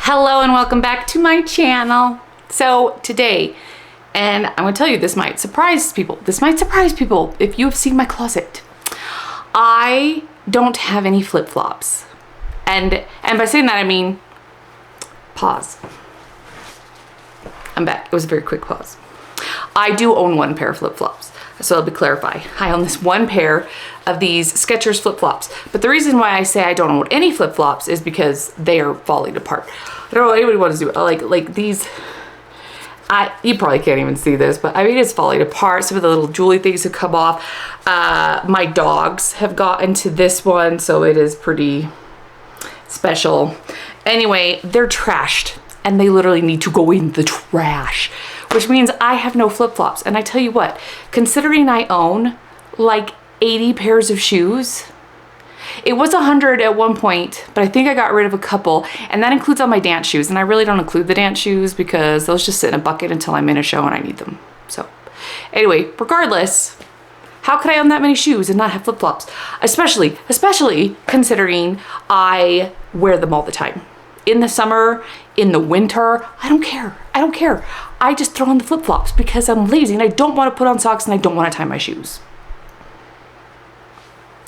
Hello and welcome back to my channel. So today, and I'm gonna tell you, this might surprise people. This might surprise people if you have seen my closet. I don't have any flip-flops. And by saying that, I mean, pause. I'm back. It was a very quick pause. I do own one pair of flip-flops. So let me clarify. I own this one pair of these Skechers flip-flops. But the reason why I say I don't own any flip-flops is because they are falling apart. I don't know what anybody wants to do. Like these, you probably can't even see this, but I mean, it's falling apart. Some of the little jewelry things have come off. My dogs have gotten to this one, so it is pretty special. Anyway, they're trashed and they literally need to go in the trash, which means I have no flip-flops. And I tell you what, considering I own like 80 pairs of shoes, it was 100 at one point, but I think I got rid of a couple, and that includes all my dance shoes. And I really don't include the dance shoes because those just sit in a bucket until I'm in a show and I need them. So anyway, regardless, how could I own that many shoes and not have flip-flops? Especially considering I wear them all the time. In the summer, in the winter, I don't care. I just throw on the flip-flops because I'm lazy and I don't want to put on socks and I don't want to tie my shoes.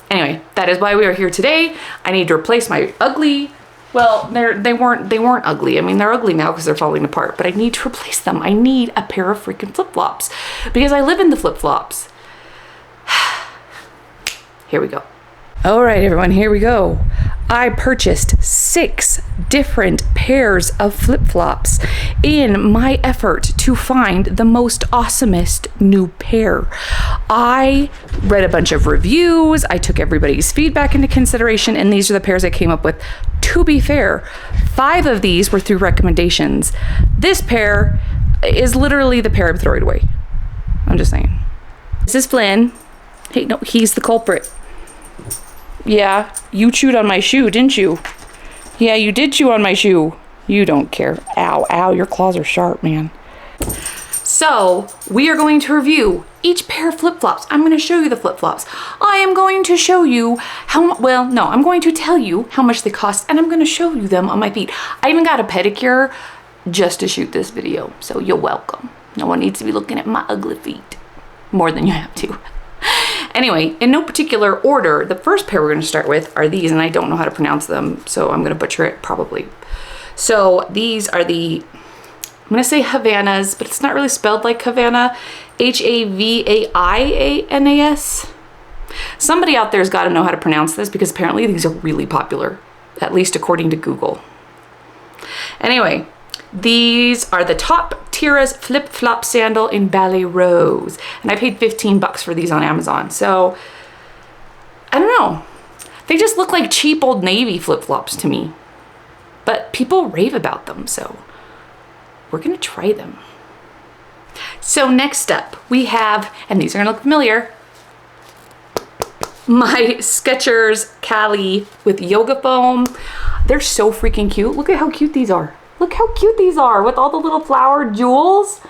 Anyway, that is why we are here today. I need to replace my ugly, well, they weren't ugly. I mean, they're ugly now because they're falling apart, but I need to replace them. I need a pair of freaking flip-flops because I live in the flip-flops. Here we go. All right, everyone, here we go. I purchased 6 different pairs of flip-flops in my effort to find the most awesomest new pair. I read a bunch of reviews. I took everybody's feedback into consideration, and these are the pairs I came up with. To be fair, 5 of these were through recommendations. This pair is literally the pair I'm throwing away. I'm just saying. This is Flynn. Hey, no, he's the culprit. Yeah, you chewed on my shoe, didn't you? Yeah, you did chew on my shoe. You don't care. Ow, ow, your claws are sharp, man. So, we are going to review each pair of flip-flops. I'm going to show you the flip-flops. I am going to show you I'm going to tell you how much they cost, and I'm going to show you them on my feet. I even got a pedicure just to shoot this video, so you're welcome. No one needs to be looking at my ugly feet more than you have to. Anyway, in no particular order, the first pair we're going to start with are these, and I don't know how to pronounce them, so I'm going to butcher it probably. So these are I'm going to say Havaianas, but it's not really spelled like Havana. Havaianas. Somebody out there's got to know how to pronounce this because apparently these are really popular, at least according to Google. Anyway, these are the top Tiras flip-flop sandal in ballet rose. And I paid $15 for these on Amazon. So, I don't know. They just look like cheap Old Navy flip-flops to me. But people rave about them, so we're gonna try them. So next up, we have, and these are gonna look familiar, my Skechers Cali with yoga foam. They're so freaking cute. Look at how cute these are. Look how cute these are with all the little flowered jewels.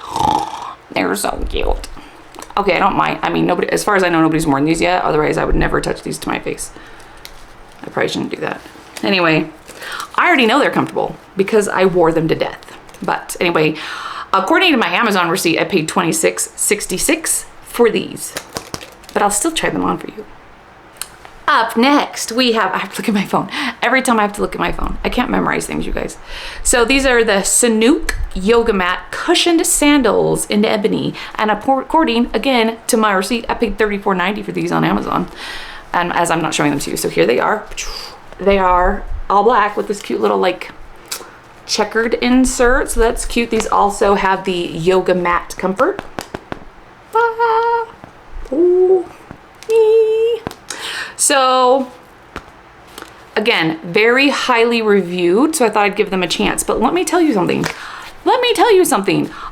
They're so cute. Okay, I don't mind. I mean, nobody, as far as I know, nobody's worn these yet. Otherwise, I would never touch these to my face. I probably shouldn't do that. Anyway, I already know they're comfortable because I wore them to death. But anyway, according to my Amazon receipt, I paid $26.66 for these. But I'll still try them on for you. Up next, I have to look at my phone. Every time I have to look at my phone. I can't memorize things, you guys. So these are the Sanuk yoga mat cushioned sandals in ebony. And according, again, to my receipt, I paid $34.90 for these on Amazon. And as I'm not showing them to you, so here they are. They are all black with this cute little like checkered insert. So that's cute. These also have the yoga mat comfort. Ah, ooh, me. So, again, very highly reviewed, so I thought I'd give them a chance. But let me tell you something.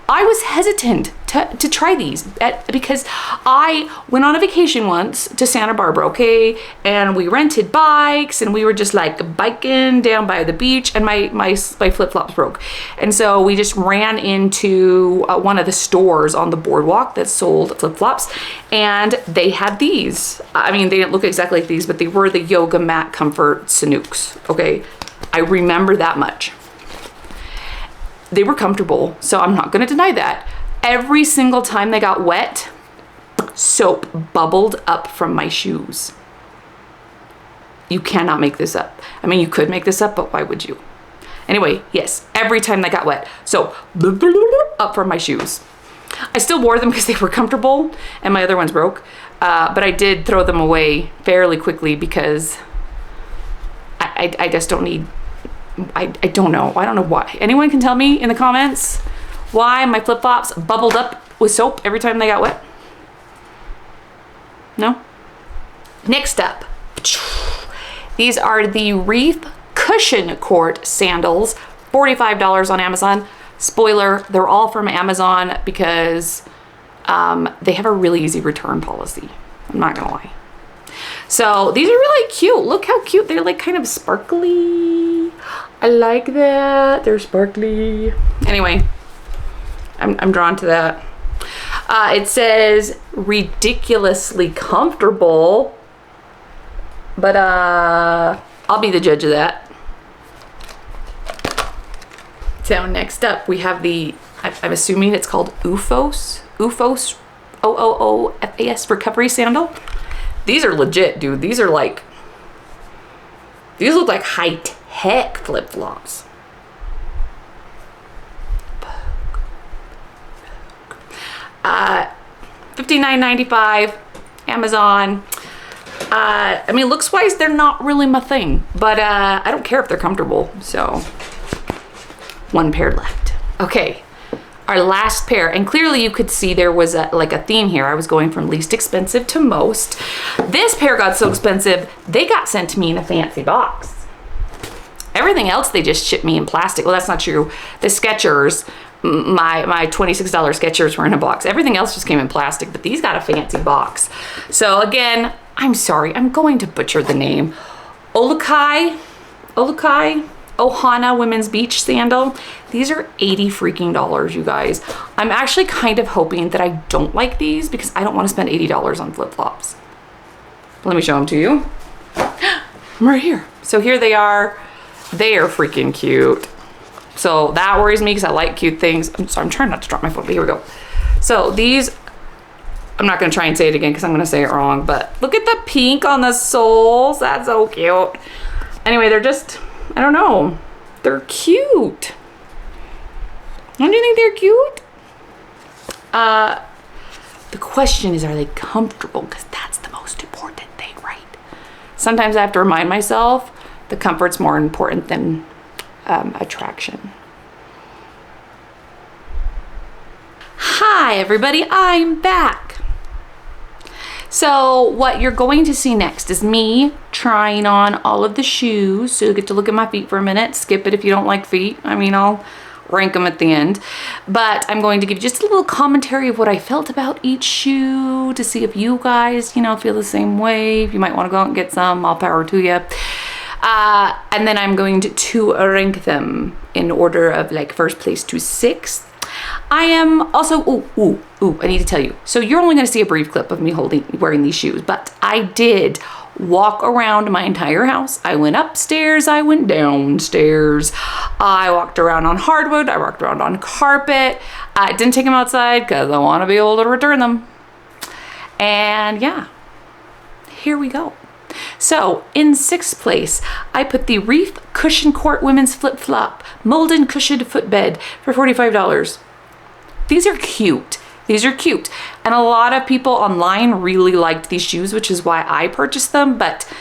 I was hesitant to try these because I went on a vacation once to Santa Barbara, okay? And we rented bikes and we were just like biking down by the beach and my flip-flops broke. And so we just ran into one of the stores on the boardwalk that sold flip-flops and they had these. I mean, they didn't look exactly like these, but they were the yoga mat comfort Sanuks, okay? I remember that much. they were comfortable, so I'm not gonna deny that. Every single time they got wet, soap bubbled up from my shoes. You cannot make this up. I mean, you could make this up, but why would you? Anyway, yes, every time they got wet, so up from my shoes. I still wore them because they were comfortable and my other ones broke, but I did throw them away fairly quickly because I just don't need, I don't know why. Anyone can tell me in the comments why my flip-flops bubbled up with soap every time they got wet? No? Next up, these are the REEF Cushion Court Sandals, $45 on Amazon. Spoiler, they're all from Amazon because they have a really easy return policy. I'm not gonna lie. So these are really cute. Look how cute. They're like kind of sparkly. I like that. They're sparkly. Anyway, I'm drawn to that. It says ridiculously comfortable, but I'll be the judge of that. So next up we have the, I'm assuming it's called OOFOS, OOFAS recovery sandal. These are legit, dude. These are like, these look like high-tech flip-flops. $59.95, Amazon. I mean, looks-wise, they're not really my thing, but I don't care if they're comfortable, so. One pair left. Okay, our last pair, and clearly you could see there was like a theme here. I was going from least expensive to most. This pair got so expensive, they got sent to me in a fancy box. Everything else they just shipped me in plastic. Well, that's not true. The Skechers, my $26 Skechers were in a box. Everything else just came in plastic, but these got a fancy box. So again, I'm sorry, I'm going to butcher the name. OLUKAI, Ohana women's beach sandal. These are $80 freaking, you guys. I'm actually kind of hoping that I don't like these because I don't want to spend $80 on flip-flops. Let me show them to you. I'm right here. So here they are. They are freaking cute. So that worries me because I like cute things. I'm sorry, I'm trying not to drop my phone, but here we go. So these, I'm not gonna try and say it again because I'm gonna say it wrong, but look at the pink on the soles. That's so cute. Anyway, they're just, I don't know. They're cute. Don't you think they're cute? The question is, are they comfortable? Because that's the most important thing, right? Sometimes I have to remind myself the comfort's more important than attraction. Hi, everybody. I'm back. So what you're going to see next is me trying on all of the shoes. So you'll get to look at my feet for a minute. Skip it if you don't like feet. I mean, I'll rank them at the end. But I'm going to give you just a little commentary of what I felt about each shoe to see if you guys, you know, feel the same way. If you might want to go out and get some, all power to you. And then I'm going to rank them in order of like first place to sixth. I am also, I need to tell you. So you're only going to see a brief clip of me wearing these shoes, but I did walk around my entire house. I went upstairs, I went downstairs. I walked around on hardwood, I walked around on carpet. I didn't take them outside because I want to be able to return them. And yeah, here we go. So in sixth place, I put the REEF Cushion Court Women's Flip Flop Molded Cushioned Footbed for $45. These are cute. These are cute. And a lot of people online really liked these shoes, which is why I purchased them. But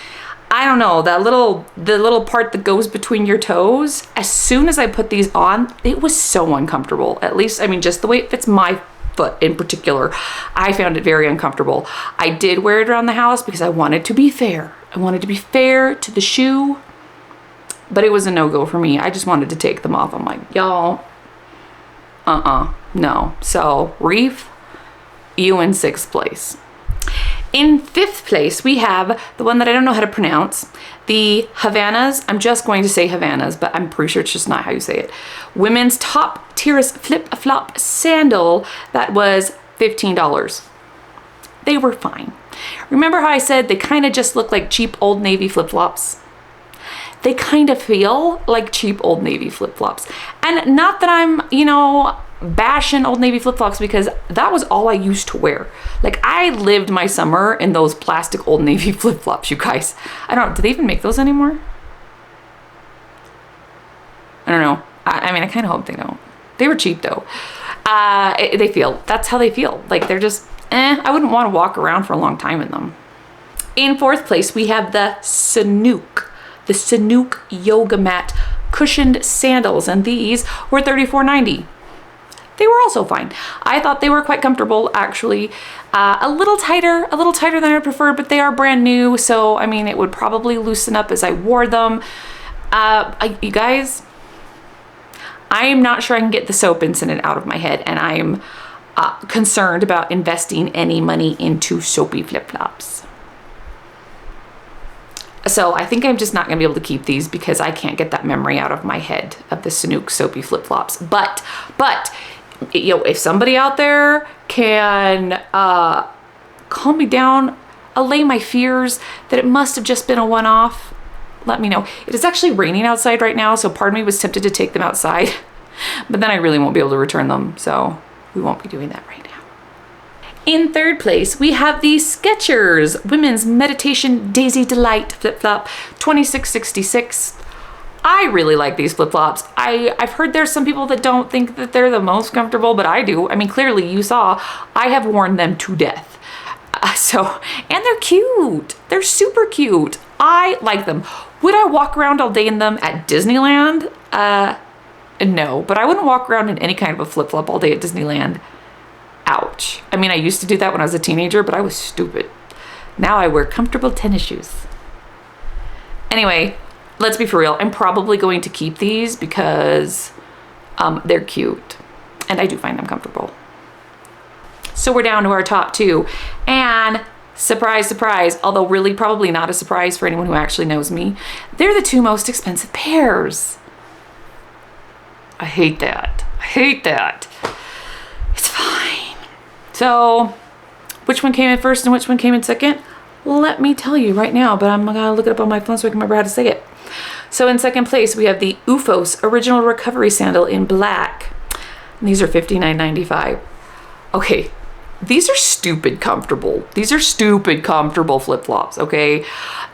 I don't know, the little part that goes between your toes, as soon as I put these on, it was so uncomfortable. At least, I mean, just the way it fits my foot in particular, I found it very uncomfortable. I did wear it around the house because I wanted to be fair. I wanted to be fair to the shoe, but it was a no-go for me. I just wanted to take them off. I'm like, y'all, no. So REEF, you in sixth place. In fifth place, we have the one that I don't know how to pronounce, the Havaianas. I'm just going to say Havaianas, but I'm pretty sure it's just not how you say it. Women's top Tiras flip-flop sandal that was $15. They were fine. Remember how I said they kind of just look like cheap Old Navy flip-flops? they kind of feel like cheap Old Navy flip-flops. And not that I'm, you know, bashing Old Navy flip-flops, because that was all I used to wear. Like, I lived my summer in those plastic Old Navy flip-flops, you guys. I don't know, do they even make those anymore? I don't know. I mean, I kind of hope they don't. They were cheap though. That's how they feel. Like, they're just, I wouldn't want to walk around for a long time in them. In fourth place, we have the Sanuk. The Sanuk yoga mat cushioned sandals, and these were $34.90. They were also fine. I thought they were quite comfortable, actually. A little tighter than I preferred, but they are brand new, so I mean, it would probably loosen up as I wore them. You guys, I am not sure I can get the soap incident out of my head, and I am concerned about investing any money into soapy flip-flops. So I think I'm just not gonna be able to keep these because I can't get that memory out of my head of the Sanuk soapy flip-flops. But, you know, if somebody out there can calm me down, allay my fears that it must have just been a one-off, let me know. It is actually raining outside right now, so part of me was tempted to take them outside, but then I really won't be able to return them, so we won't be doing that right now. In third place, we have the Skechers Women's Meditation Daisy Delight flip-flop, $26.66. I really like these flip-flops. I've heard there's some people that don't think that they're the most comfortable, but I do. I mean, clearly you saw, I have worn them to death. And they're cute. They're super cute. I like them. Would I walk around all day in them at Disneyland? No, but I wouldn't walk around in any kind of a flip-flop all day at Disneyland. Ouch. I mean, I used to do that when I was a teenager, but I was stupid. Now I wear comfortable tennis shoes. Anyway, let's be for real. I'm probably going to keep these because they're cute and I do find them comfortable. So we're down to our top two, and surprise, surprise, although really probably not a surprise for anyone who actually knows me, they're the two most expensive pairs. I hate that. I hate that. It's fine. So which one came in first and which one came in second? Let me tell you right now, but I'm gonna look it up on my phone so I can remember how to say it. So in second place, we have the OOFOS Original Recovery Sandal in black. And these are $59.95. Okay, these are stupid comfortable. These are stupid comfortable flip-flops, okay?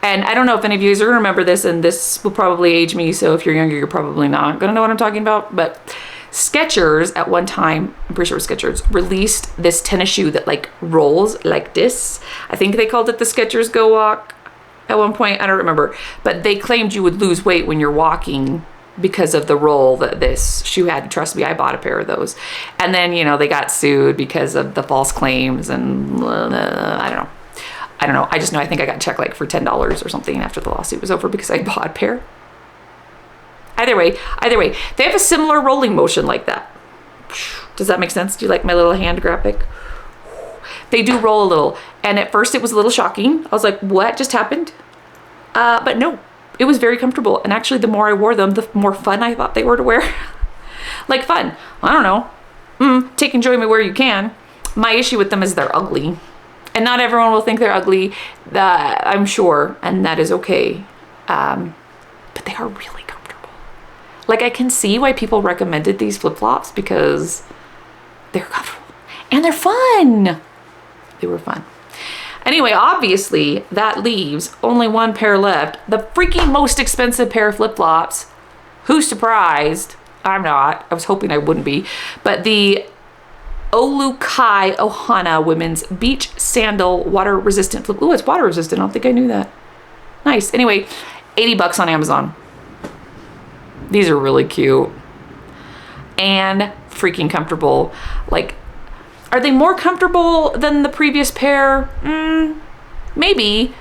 And I don't know if any of you guys are gonna remember this, and this will probably age me, so if you're younger, you're probably not gonna know what I'm talking about, but Skechers at one time, I'm pretty sure it was Skechers, released this tennis shoe that like rolls like this. I think they called it the Skechers Go Walk at one point, I don't remember, but they claimed you would lose weight when you're walking because of the roll that this shoe had. Trust me, I bought a pair of those. And then, you know, they got sued because of the false claims and I don't know. I just know I think I got a check like for $10 or something after the lawsuit was over because I bought a pair. Either way, they have a similar rolling motion like that. Does that make sense? Do you like my little hand graphic? They do roll a little. And at first it was a little shocking. I was like, what just happened? But no, it was very comfortable. And actually the more I wore them, the more fun I thought they were to wear. Like fun, I don't know. Take enjoyment where you can. My issue with them is they're ugly. And not everyone will think they're ugly, I'm sure, and that is okay. But they are really comfortable. Like, I can see why people recommended these flip-flops because they're comfortable and they're fun. They were fun. Anyway, obviously that leaves only one pair left. The freaking most expensive pair of flip-flops. Who's surprised? I'm not. I was hoping I wouldn't be. But the OLUKAI Ohana Women's Beach Sandal Water Resistant Flip. Ooh, it's water resistant. I don't think I knew that. Nice. Anyway, $80 on Amazon. These are really cute and freaking comfortable. Like, are they more comfortable than the previous pair? Maybe.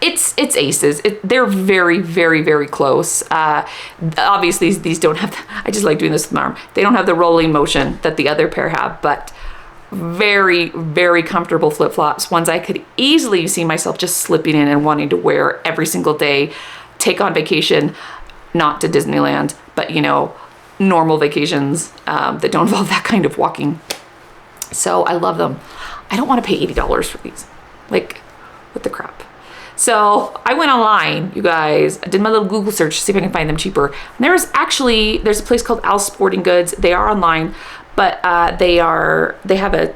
It's aces. They're very, very, very close. Obviously, these don't have, I just like doing this with my arm. They don't have the rolling motion that the other pair have, but very, very comfortable flip-flops. Ones I could easily see myself just slipping in and wanting to wear every single day, take on vacation. Not to Disneyland, but you know, normal vacations that don't involve that kind of walking. So I love them. I don't want to pay $80 for these. Like, what the crap? So I went online, you guys. I did my little Google search to see if I can find them cheaper. And there's a place called Al's Sporting Goods. They are online, but they have a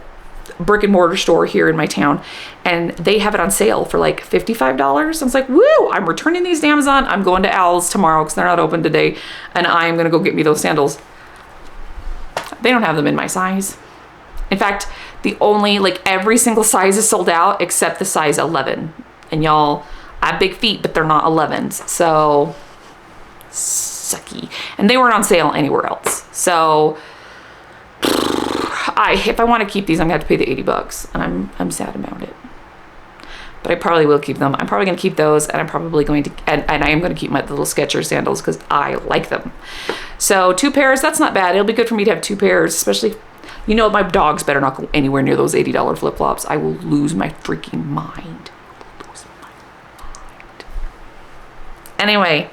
brick and mortar store here in my town, and they have it on sale for like $55. I was like, woo, I'm returning these to Amazon. I'm going to Al's tomorrow because they're not open today, and I'm gonna go get me those sandals. They don't have them in my size. In fact, every single size is sold out except the size 11. And y'all, I have big feet, but they're not 11s. So, sucky. And they weren't on sale anywhere else. So, if I want to keep these, I'm gonna have to pay the $80. And I'm sad about it. But I probably will keep them. I'm probably gonna keep those, and I'm probably going to, and I am gonna keep my little Skechers sandals because I like them. So 2 pairs, that's not bad. It'll be good for me to have 2 pairs, especially, you know, my dogs better not go anywhere near those $80 flip-flops. I will lose my freaking mind. Anyway,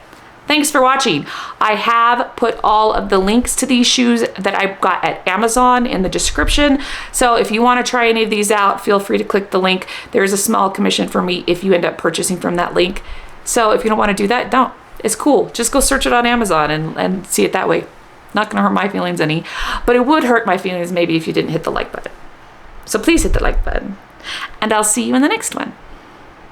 thanks for watching. I have put all of the links to these shoes that I got at Amazon in the description. So if you want to try any of these out, feel free to click the link. There's a small commission for me if you end up purchasing from that link. So if you don't want to do that, don't. It's cool. Just go search it on Amazon and see it that way. Not going to hurt my feelings any, but it would hurt my feelings maybe if you didn't hit the like button. So please hit the like button, and I'll see you in the next one.